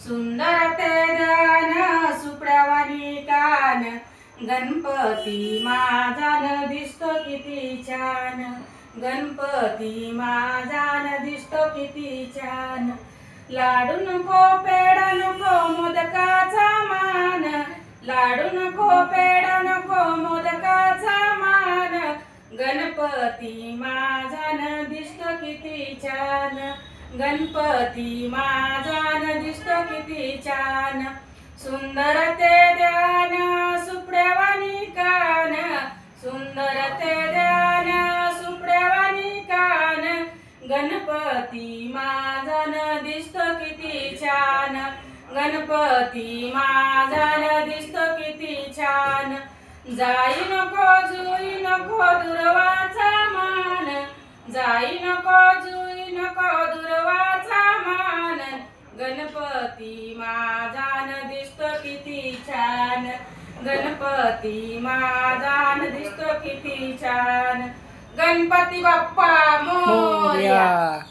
सुंदर ते ध्यान सुपड्यावानी कान गणपती माझा न दिसतो किती छान गणपती माझा न दिसतो किती छान लाडू नको पेढा नको मोदकाचा मान लाडू नको पेढा नको मोदकाचा मान गणपती माझा न दिसतो किती छान गणपती माझा न दिसतो किती छान सुंदर ते ध्यान सुपड्यावानी कान सुंदर ते ध्यान सुपड्यावानी कान गणपती माझा न दिसतो किती छान गणपती माझा न दिसतो किती छान जाई नको जुई नको दुर्वाचा मान जाई नको जुई नको दुर्वाचा मान गणपती माझा न दिसतो किती छान गणपती माझा न दिसतो किती छान गणपती बाप्पा मोरया.